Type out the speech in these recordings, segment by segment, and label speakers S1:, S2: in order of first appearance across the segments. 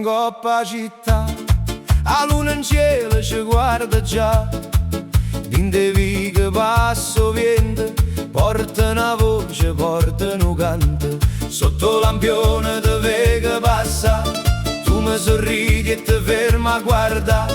S1: in coppa città, a luna in cielo ci guarda già. Din de vighe passo vento, porta una voce, porta un canto. Sotto lampione de vega passa, tu mi sorridi e ti ferma a guarda.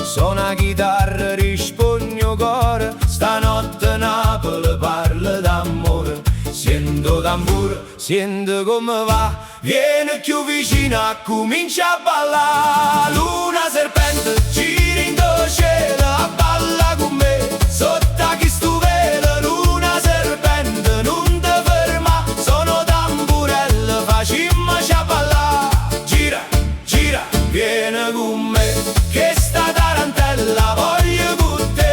S1: Suona chitarra, rispogno cuore, stanotte Napoli parla d'amore. Sento tamburo, sento come va, vieni più vicina, comincia a ballare. Luna serpente, gira in cielo, a balla con me. Sotto a chi stu velo, luna serpente, non te ferma. Sono tamburello, facimmoci a ballare. Gira, gira, vieni con me, che sta tarantella voglio con te.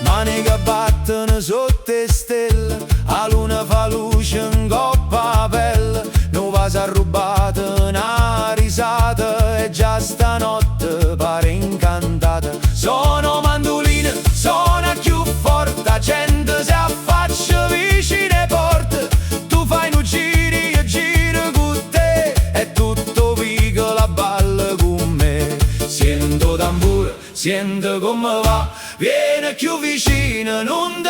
S1: Mani che battono sotto le stelle, a luna fa luce in coppa a pelle. Non va a rubate una risata e già stanotte pare incantata. Sono mandoline, suona più forte, la gente si affaccia vicino alle porte. Tu fai un giri e giro con te, e tutto vico la balla con me. Sento tamburo, sento come va, vieni più vicino, non te